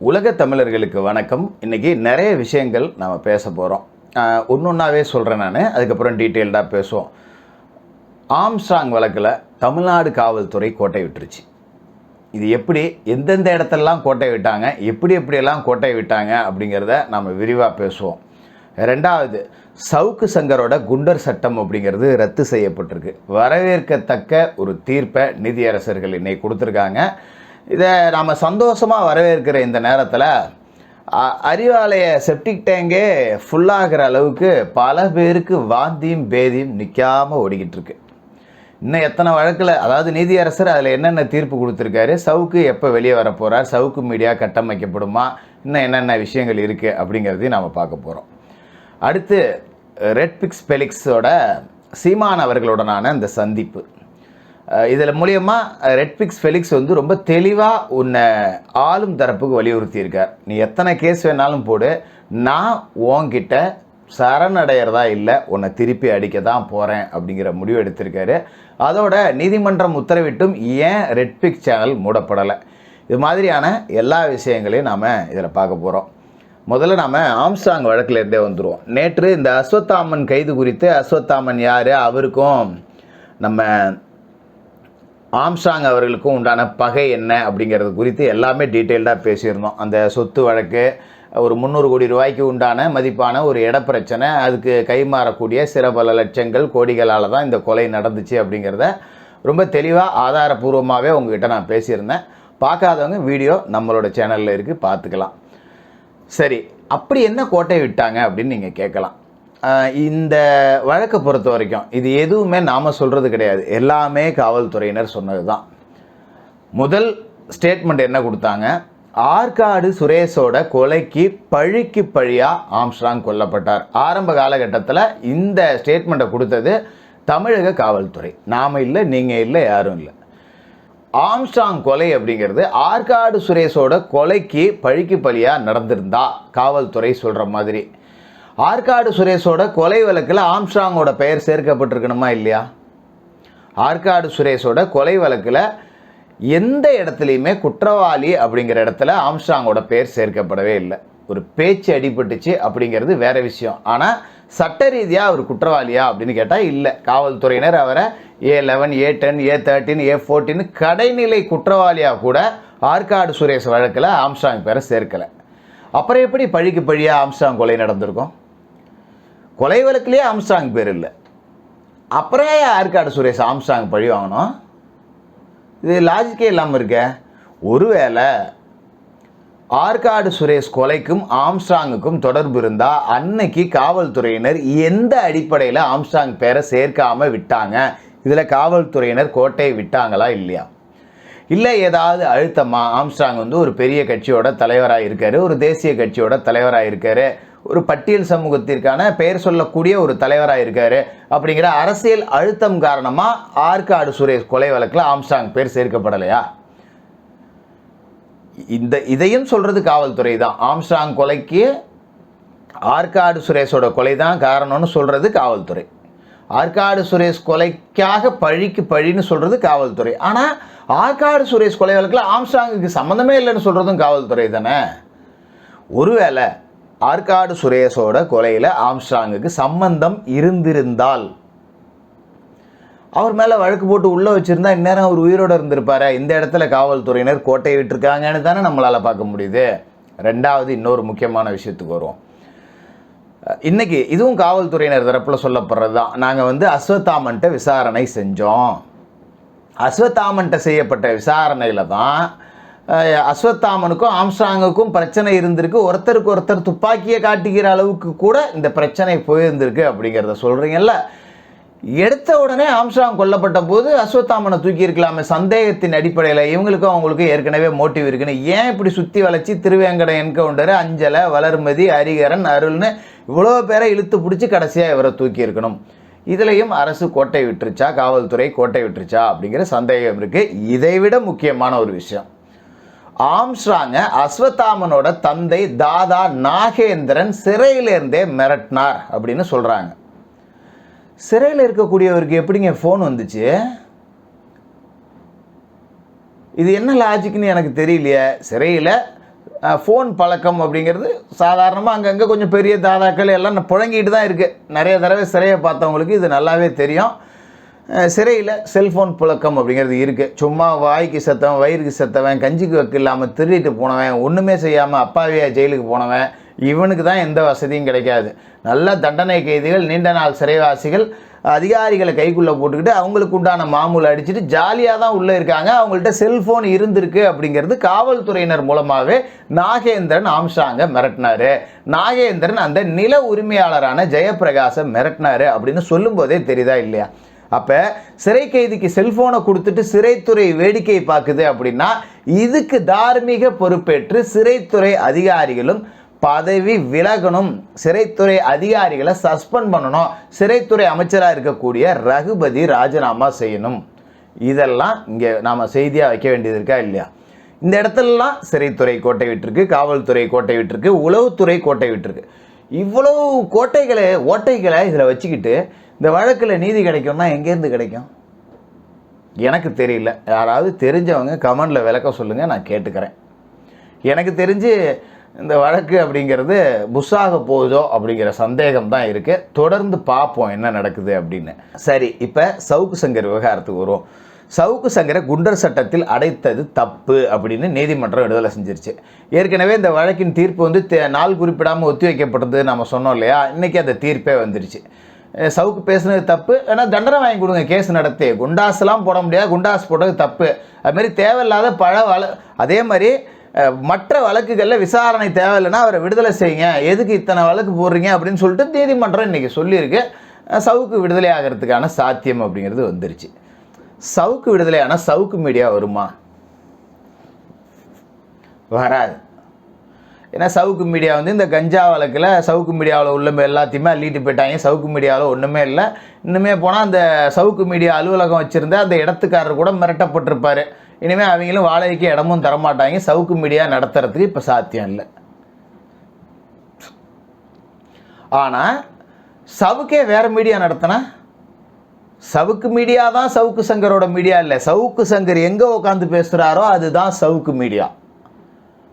உலக தமிழர்களுக்கு வணக்கம். இன்றைக்கி நிறைய விஷயங்கள் நம்ம பேச போகிறோம். ஒன்றொன்றாவே சொல்கிறேன் நான், அதுக்கப்புறம் டீட்டெயில்டாக பேசுவோம். ஆம்ஸ்ட்ராங் வழக்கில் தமிழ்நாடு காவல்துறை கோட்டை விட்டுருச்சு. இது எப்படி, எந்தெந்த இடத்துலலாம் கோட்டை விட்டாங்க, எப்படியெல்லாம் கோட்டை விட்டாங்க அப்படிங்கிறத நம்ம விரிவாக பேசுவோம். ரெண்டாவது, சவுக்கு சங்கரோட குண்டர் சட்டம் அப்படிங்கிறது ரத்து செய்யப்பட்டிருக்கு. வரவேற்கத்தக்க ஒரு தீர்ப்பை நீதியரசர்கள் இன்னைக்கு கொடுத்துருக்காங்க. இதை நாம் சந்தோஷமாக வரவேற்கிற இந்த நேரத்தில் அறிவாலய செப்டிக் டேங்கே ஃபுல்லாகிற அளவுக்கு பல பேருக்கு வாந்தியும் பேதியும் நிற்காமல் ஓடிக்கிட்டு இருக்கு. இன்னும் எத்தனை வழக்கில், அதாவது நீதியரசர் அதில் என்னென்ன தீர்ப்பு கொடுத்துருக்காரு, சவுக்கு எப்போ வெளியே வர போகிறார், சவுக்கு மீடியா கட்டமைக்கப்படுமா, இன்னும் என்னென்ன விஷயங்கள் இருக்குது அப்படிங்கிறதையும் நாம் பார்க்க போகிறோம். அடுத்து ரெட்பிக்ஸ் பெலிக்ஸோட சீமான் அவர்களுடனான இந்த சந்திப்பு. இதில் மூலியமாக ரெட்பிக்ஸ் ஃபெலிக்ஸ் ரொம்ப தெளிவாக உன்னை ஆளும் தரப்புக்கு வலியுறுத்தியிருக்கார். நீ எத்தனை கேஸ் வேணாலும் போடு, நான் உன்கிட்ட சரணடைகிறதா இல்லை, உன்னை திருப்பி அடிக்க தான் போகிறேன் அப்படிங்கிற முடிவு எடுத்திருக்காரு. அதோட நீதிமன்றம் உத்தரவிட்டும் ஏன் ரெட்பிக்ஸ் சேனல் மூடப்படலை, இது மாதிரியான எல்லா விஷயங்களையும் நாம் இதில் பார்க்க போகிறோம். முதல்ல நாம் ஆம்ஸ்ட்ராங் வழக்கிலேருந்தே வந்துடுவோம். நேற்று இந்த அஸ்வத்தாமன் கைது குறித்து, அஸ்வத்தாமன் யார், அவருக்கும் நம்ம ஆம்ஸ்ட்ராங் அவர்களுக்கும் உண்டான பகை என்ன அப்படிங்கிறது குறித்து எல்லாமே டீட்டெயில்டாக பேசியிருந்தோம். அந்த சொத்து வழக்கு, ஒரு 300 கோடி ரூபாய்க்கு உண்டான மதிப்பான ஒரு இடப்பிரச்சனை, அதுக்கு கைமாறக்கூடிய சில பல லட்சங்கள் கோடிகளால் தான் இந்த கொலை நடந்துச்சு அப்படிங்கிறத ரொம்ப தெளிவாக ஆதாரபூர்வமாகவே உங்ககிட்ட நான் பேசியிருந்தேன். பார்க்காதவங்க வீடியோ நம்மளோட சேனலில் இருக்குது, பார்த்துக்கலாம். சரி, அப்படி என்ன கோட்டை விட்டாங்க அப்படின்னு நீங்கள் கேட்கலாம். இந்த வழக்கை பொறுத்த வரைக்கும் இது எதுவுமே நாம் சொல்கிறது கிடையாது, எல்லாமே காவல்துறையினர் சொன்னது தான். முதல் ஸ்டேட்மெண்ட் என்ன கொடுத்தாங்க, ஆற்காடு சுரேஷோட கொலைக்கு பழிக்கு பழியாக ஆம்ஸ்ட்ராங் கொல்லப்பட்டார். ஆரம்ப காலகட்டத்தில் இந்த ஸ்டேட்மெண்ட்டை கொடுத்தது தமிழக காவல்துறை. நாம் இல்லை, நீங்கள் இல்லை, யாரும் இல்லை. ஆம்ஸ்ட்ராங் கொலை அப்படிங்கிறது ஆற்காடு சுரேஷோட கொலைக்கு பழிக்கு பழியாக நடந்திருந்தா காவல்துறை சொல்கிற மாதிரி, ஆற்காடு சுரேஷோட கொலை வழக்கில் ஆம்ஸ்ட்ராங்கோட பெயர் சேர்க்கப்பட்டிருக்கணுமா இல்லையா? ஆற்காடு சுரேஷோட கொலை வழக்கில் எந்த இடத்துலையுமே குற்றவாளி அப்படிங்கிற இடத்துல ஆம்ஸ்ட்ராங்கோட பெயர் சேர்க்கப்படவே இல்லை. ஒரு பேச்சு அடிபட்டுச்சு அப்படிங்கிறது வேற விஷயம். ஆனால் சட்ட ரீதியாக அவர் குற்றவாளியா அப்படின்னு கேட்டால் இல்லை. காவல்துறையினர் அவரை A11, A10, A13, A14 கடைநிலை குற்றவாளியாக கூட ஆற்காடு சுரேஷ் வழக்கில் ஆம்ஸ்ட்ராங் பேரை சேர்க்கலை. அப்புறம் எப்படி பழிக்கு பழியாக ஆம்ஸ்ட்ராங் கொலை நடந்திருக்கும்? கொலை வழக்கிலேயே ஆம்ஸ்ட்ராங் பேர் இல்லை, அப்புறம் ஆற்காடு சுரேஷ் ஆம்ஸ்ட்ராங் பழி வாங்கணும்? இது லாஜிக்கே இல்லாமல் இருக்க. ஒருவேளை ஆற்காடு சுரேஷ் கொலைக்கும் ஆம்ஸ்ட்ராங்குக்கும் தொடர்பு இருந்தால் அன்னைக்கு காவல்துறையினர் எந்த அடிப்படையில் ஆம்ஸ்ட்ராங் பேரை சேர்க்காமல் விட்டாங்க? இதில் காவல்துறையினர் கோட்டை விட்டாங்களா இல்லையா? இல்லை ஏதாவது அழுத்தமாக ஆம்ஸ்ட்ராங் ஒரு பெரிய கட்சியோட தலைவராக இருக்கார், ஒரு தேசிய கட்சியோட தலைவராக இருக்கார், ஒரு பட்டியல் சமூகத்திற்கான பெயர் சொல்லக்கூடிய ஒரு தலைவராக இருக்கார் அப்படிங்கிற அரசியல் அழுத்தம் காரணமாக ஆற்காடு சுரேஷ் கொலை வழக்கில் ஆம்ஸ்ட்ராங் பேர் சேர்க்கப்படலையா? இதையும் சொல்கிறது காவல்துறை தான். ஆம்ஸ்ட்ராங் கொலைக்கு ஆற்காடு சுரேஷோட கொலை தான் காரணம்னு சொல்கிறது காவல்துறை. ஆற்காடு சுரேஷ் கொலைக்காக பழிக்கு பழின்னு சொல்கிறது காவல்துறை. ஆனால் ஆற்காடு சுரேஷ் கொலை வழக்கில் ஆம்ஸ்ட்ராங்குக்கு சம்மந்தமே இல்லைன்னு சொல்கிறதும் காவல்துறை தானே. ஒருவேளை ஆற்காடு சுரேஷோட கொலையில் ஆம்ஸ்ட்ராங்குக்கு சம்பந்தம் இருந்திருந்தால், அவர் மேலே வழக்கு போட்டு உள்ளே வச்சுருந்தா இந்நேரம் அவர் உயிரோடு இருந்திருப்பார். இந்த இடத்துல காவல்துறையினர் கோட்டை விட்டுருக்காங்கன்னு தானே நம்மளால் பார்க்க முடியுது. ரெண்டாவது, இன்னொரு முக்கியமான விஷயத்துக்கு வருவோம். இன்றைக்கி இதுவும் காவல்துறையினர் தரப்பில் சொல்லப்படுறது தான். நாங்கள் அஸ்வத்தாமன்ட்ட விசாரணை செஞ்சோம். அஸ்வத்தாமன்ட்ட செய்யப்பட்ட விசாரணையில் தான் அஸ்வத்தாமனுக்கும் ஆம்ஸ்ட்ராங்குக்கும் பிரச்சனை இருந்திருக்கு. ஒருத்தருக்கு ஒருத்தர் துப்பாக்கியை காட்டிக்கிற அளவுக்கு கூட இந்த பிரச்சனை போயிருந்திருக்கு அப்படிங்கிறத சொல்கிறீங்கல்ல. எடுத்த உடனே ஆம்ஸ்ட்ராங் கொல்லப்பட்ட போது அஸ்வத்தாமனை தூக்கி இருக்கலாமே, சந்தேகத்தின் அடிப்படையில். இவங்களுக்கும் அவங்களுக்கும் ஏற்கனவே மோட்டிவ் இருக்குன்னு ஏன் இப்படி சுற்றி வளைச்சி திருவேங்கடம் என்கவுண்டர், அஞ்சலை, வளர்மதி, ஹரிகரன், அருள்னு இவ்வளோ பேரை இழுத்து பிடிச்சி கடைசியாக இவரை தூக்கி இருக்கணும்? இதுலேயும் அரசு கோட்டை விட்டுருச்சா, காவல்துறை கோட்டை விட்டுருச்சா அப்படிங்கிற சந்தேகம் இருக்குது. இதைவிட முக்கியமான ஒரு விஷயம், ஆம்ஸ்ட்ராங்க அஸ்வத்தாமனோட தந்தை தாதா நாகேந்திரன் சிறையிலேருந்தே மிரட்டினார் அப்படின்னு சொல்கிறாங்க. சிறையில் இருக்கக்கூடியவருக்கு எப்படிங்க ஃபோன் வந்துச்சு? இது என்ன லாஜிக்னு எனக்கு தெரியலையே. சிறையில் ஃபோன் பழக்கம் அப்படிங்கிறது சாதாரணமாக அங்கங்கே கொஞ்சம் பெரிய தாதாக்கள் எல்லாம் புழங்கிட்டு தான் இருக்குது. நிறைய தடவை சிறையை பார்த்தவங்களுக்கு இது நல்லாவே தெரியும். சிறையில் செல்ஃபோன் புழக்கம் அப்படிங்கிறது இருக்குது. சும்மா வாய்க்கு செத்தவன், வயிறுக்கு செத்தவன், கஞ்சிக்கு வைக்க இல்லாமல் திருடிட்டு போனவன், ஒன்றுமே செய்யாமல் அப்பாவியாக ஜெயிலுக்கு போனவன், இவனுக்கு தான் எந்த வசதியும் கிடைக்காது. நல்ல தண்டனை கைதிகள், நீண்ட நாள் சிறைவாசிகள் அதிகாரிகளை கைக்குள்ளே போட்டுக்கிட்டு அவங்களுக்கு உண்டான மாமூல் அடிச்சுட்டு ஜாலியாக தான் உள்ளே இருக்காங்க. அவங்கள்ட்ட செல்ஃபோன் இருந்திருக்கு அப்படிங்கிறது காவல்துறையினர் மூலமாகவே நாகேந்திரன் ஆம்ஸ்ட்ராங்கை மிரட்டினார். நாகேந்திரன் அந்த நில உரிமையாளரான ஜெயபிரகாஷை மிரட்டினார் அப்படின்னு சொல்லும்போதே தெரியுதா இல்லையா? அப்போ சிறை கைதிக்கு செல்ஃபோனை கொடுத்துட்டு சிறைத்துறை வேடிக்கை பார்க்குது அப்படின்னா இதுக்கு தார்மீக பொறுப்பேற்று சிறைத்துறை அதிகாரிகளும் பதவி விலகணும். சிறைத்துறை அதிகாரிகளை சஸ்பெண்ட் பண்ணணும். சிறைத்துறை அமைச்சராக இருக்கக்கூடிய ரகுபதி ராஜினாமா செய்யணும். இதெல்லாம் இங்கே நாம் செய்தியாக வைக்க வேண்டியது இருக்கா இல்லையா? இந்த இடத்துலலாம் சிறைத்துறை கோட்டை விட்டுருக்கு, காவல்துறை கோட்டை விட்டுருக்கு, உளவுத்துறை கோட்டை விட்டுருக்கு. இவ்வளவு ஓட்டைகளை இதில் வச்சுக்கிட்டு இந்த வழக்கில் நீதி கிடைக்கும்னா எங்கேருந்து கிடைக்கும்? எனக்கு தெரியல. யாராவது தெரிஞ்சவங்க கமெண்டில் விளக்க சொல்லுங்கள், நான் கேட்டுக்கிறேன். எனக்கு தெரிஞ்சு இந்த வழக்கு அப்படிங்கிறது புஷ்ஷாக போகுதோ அப்படிங்கிற சந்தேகம் தான் இருக்குது. தொடர்ந்து பார்ப்போம் என்ன நடக்குது அப்படின்னு. சரி, இப்போ சவுக்கு சங்கர் விவகாரத்துக்கு வருவோம். சவுக்கு சங்கரை குண்டர் சட்டத்தில் அடைத்தது தப்பு அப்படின்னு நீதிமன்றம் விடுதலை செஞ்சிருச்சு. ஏற்கனவே இந்த வழக்கின் தீர்ப்பு வந்து நாள் குறிப்பிடாமல் ஒத்தி வைக்கப்பட்டது நம்ம சொன்னோம் இல்லையா? இன்றைக்கி அந்த தீர்ப்பே வந்துருச்சு. சவுக்கு பேசுனது தப்பு, ஏன்னா தண்டனை வாங்கி கொடுங்க, கேஸ் நடத்தி. குண்டாஸ்லாம் போட முடியாது, குண்டாஸ் போட்டது தப்பு. அதுமாரி தேவையில்லாத அதே மாதிரி மற்ற வழக்குகளில் விசாரணை தேவையில்லைன்னா அவரை விடுதலை செய்யுங்க, எதுக்கு இத்தனை வழக்கு போடுறீங்க அப்படின்னு சொல்லிட்டு நீதிமன்றம் இன்றைக்கி சொல்லியிருக்கு. சவுக்கு விடுதலை ஆகிறதுக்கான சாத்தியம் அப்படிங்கிறது வந்துருச்சு. சவுக்கு விடுதலையான சவுக்கு மீடியா வருமா? வராது. ஏன்னா சவுக்கு மீடியா வந்து இந்த கஞ்சா வழக்கில் சவுக்கு மீடியாவில் உள்ள எல்லாத்தையுமே அள்ளிட்டு போயிட்டாங்க. சவுக்கு மீடியாவில் ஒன்றுமே இல்லை. இன்னுமே போனால் அந்த சவுக்கு மீடியா அலுவலகம் வச்சுருந்த அந்த இடத்துக்காரர் கூட மிரட்டப்பட்டிருப்பார். இனிமேல் அவங்களும் வாடகைக்கு இடமும் தரமாட்டாங்க. சவுக்கு மீடியா நடத்துறதுக்கு இப்போ சாத்தியம் இல்லை. ஆனால் சவுக்கே வேறு மீடியா நடத்தினா சவுக்கு மீடியா தான் சவுக்கு சங்கரோட மீடியா இல்லை. சவுக்கு சங்கர் எங்கே உட்காந்து பேசுகிறாரோ அதுதான் சவுக்கு மீடியா.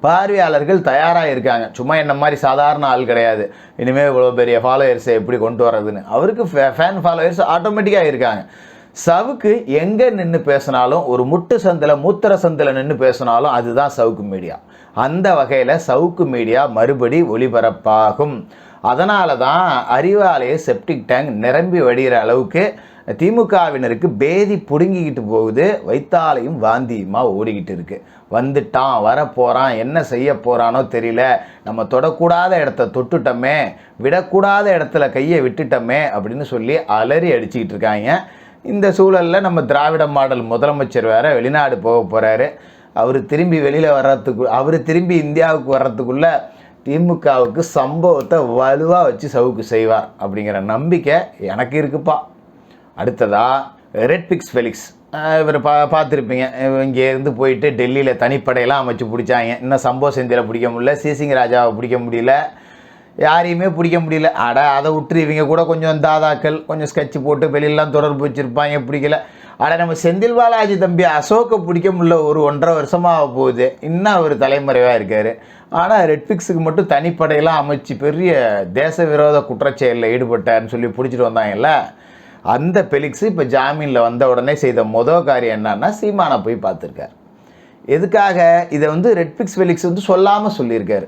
பார்வையாளர்கள் தயாராக இருக்காங்க. சும்மா என்ன மாதிரி சாதாரண ஆள் கிடையாது. இனிமேல் இவ்வளோ பெரிய ஃபாலோயர்ஸை எப்படி கொண்டு வர்றதுன்னு அவருக்கு ஃபேன் ஃபாலோயர்ஸ் ஆட்டோமேட்டிக்காக இருக்காங்க. சவுக்கு எங்கே நின்று பேசினாலும், ஒரு முட்டு சந்தில் மூத்திர சந்தில் நின்று பேசினாலும் அதுதான் சவுக்கு மீடியா. அந்த வகையில் சவுக்கு மீடியா மறுபடி ஒளிபரப்பாகும். அதனால தான் அறிவாலய செப்டிக் டேங்க் நிரம்பி வடிகிற அளவுக்கு திமுகவினருக்கு பேதி பிடுங்கிக்கிட்டு போகுது. வைத்தாலையும் வாந்தியுமா ஓடிக்கிட்டு இருக்கு. வந்துட்டான், வரப்போகிறான், என்ன செய்ய போகிறானோ தெரியல, நம்ம தொடக்கூடாத இடத்த தொட்டுட்டோமே, விடக்கூடாத இடத்துல கையை விட்டுட்டோமே அப்படின்னு சொல்லி அலறி அடிச்சுக்கிட்டு இருக்காங்க. இந்த சூழலில் நம்ம திராவிட மாடல் முதலமைச்சர் வேறு வெளிநாடு போக போகிறாரு. அவர் திரும்பி இந்தியாவுக்கு வர்றதுக்குள்ளே திமுகவுக்கு சம்பவத்தை வலுவாக வச்சு சவுக்கு செய்வார் அப்படிங்கிற நம்பிக்கை எனக்கு இருக்குப்பா. அடுத்ததாக ரெட்பிக்ஸ் ஃபெலிக்ஸ் இவர் பார்த்துருப்பீங்க. இங்கேருந்து போயிட்டு டெல்லியில் தனிப்படையெல்லாம் அமைச்சு பிடிச்சாங்க. இன்னும் சம்பவ செந்தில் பிடிக்க முடியல, சிசிங் ராஜாவை பிடிக்க முடியல, யாரையுமே பிடிக்க முடியல. அதை விட்டு இவங்க கூட கொஞ்சம் தாதாக்கள் கொஞ்சம் ஸ்கெட்ச் போட்டு வெளியிலாம் தொடர்பு வச்சுருப்பாங்க, பிடிக்கல. நம்ம செந்தில் பாலாஜி தம்பி அசோக்கை பிடிக்க முடியல, ஒரு 1.5 வருஷமாக போகுது. இன்னும் அவர் தலைமறைவாக இருக்கார். ஆனால் ரெட்பிக்ஸுக்கு மட்டும் தனிப்படையெல்லாம் அமைச்சு பெரிய தேச விரோத குற்றச்செயலில் ஈடுபட்டார்னு சொல்லி பிடிச்சிட்டு வந்தாங்கல்ல. அந்த ஃபெலிக்ஸ் இப்போ ஜாமீனில் வந்த உடனே செய்த காரியம் என்னன்னா சீமானை போய் பார்த்துருக்கார். எதுக்காக? இதை வந்து ரெட்பிக்ஸ் ஃபெலிக்ஸ் வந்து சொல்லாமல் சொல்லியிருக்காரு.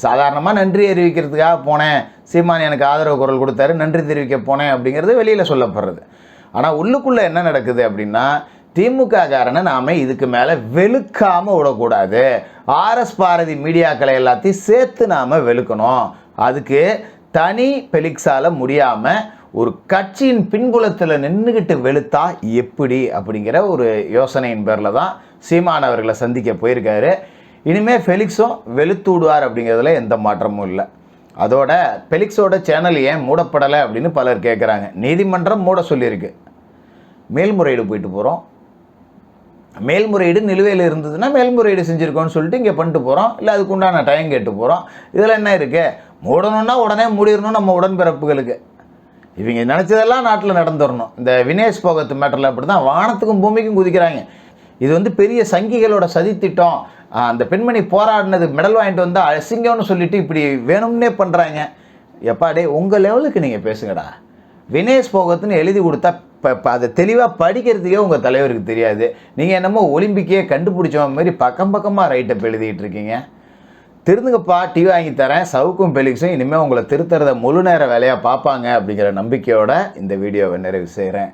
சாதாரணமாக நன்றி அறிவிக்கிறதுக்காக போனேன், சீமான் எனக்கு ஆதரவு குரல் கொடுத்தாரு, நன்றி தெரிவிக்க போனேன் அப்படிங்கிறது வெளியில் சொல்லப்படுறது. ஆனால் உள்ளுக்குள்ளே என்ன நடக்குது அப்படின்னா, திமுக காரனை நாம் இதுக்கு மேலே வெளுக்காமல் விடக்கூடாது. ஆர்எஸ் பாரதி மீடியாக்களை எல்லாத்தையும் சேர்த்து நாம் வெளுக்கணும். அதுக்கு தனி ஃபெலிக்ஸால் முடியாமல் ஒரு கட்சியின் பின்புலத்தில் நின்றுக்கிட்டு வெளுத்தா எப்படி அப்படிங்கிற ஒரு யோசனையின் பேரில் தான் சீமான் அவர்களை சந்திக்க போயிருக்காரு. இனிமேல் ஃபெலிக்ஸும் வெளுத்து விடுவார் அப்படிங்கிறதுல எந்த மாற்றமும் இல்லை. அதோட ஃபெலிக்ஸோட சேனல் ஏன் மூடப்படலை அப்படின்னு பலர் கேட்குறாங்க. நீதிமன்றம் மூட சொல்லியிருக்கு. மேல்முறையீடு போயிட்டு போகிறோம். மேல்முறையீடு நிலுவையில் இருந்ததுன்னா மேல்முறையீடு செஞ்சுருக்கோன்னு சொல்லிட்டு இங்கே பண்ணிட்டு போகிறோம். இல்லை அதுக்கு உண்டான டைம் கேட்டு போகிறோம். இதில் என்ன இருக்குது? மூடணுன்னா உடனே மூடிடணும் நம்ம உடன்பிறப்புகளுக்கு. இவங்க நினச்சதெல்லாம் நாட்டில் நடந்துடணும். இந்த வினேஷ் போகத்து மேட்டரில் அப்படி தான் வானத்துக்கும் பூமிக்கும் குதிக்கிறாங்க. இது வந்து பெரிய சங்கிகளோட சதித்திட்டம். அந்த பெண்மணி போராடினது மெடல் வாங்கிட்டு வந்தால் அசிங்கம்னு சொல்லிட்டு இப்படி வேணும்னே பண்ணுறாங்க. எப்பாடே உங்கள் லெவலுக்கு நீங்கள் பேசுங்கடா. வினேஷ் போகத்துன்னு எழுதி கொடுத்தா அதை தெளிவாக படிக்கிறதுக்கே உங்கள் தலைவருக்கு தெரியாது. நீங்கள் என்னமோ ஒலிம்பிக்கே கண்டுபிடிச்ச மாதிரி பக்கம் பக்கமாக ரைட்டப் எழுதிட்டு இருக்கீங்க. திருந்துங்கப்பா, டிவி வாங்கி தரேன். சவுக்கும் பெலிக்ஸும் இனிமேல் உங்களை திருத்துறத முழு நேர வேலையாக பார்ப்பாங்க அப்படிங்கிற நம்பிக்கையோட இந்த வீடியோவை நிறைவு செய்கிறேன்.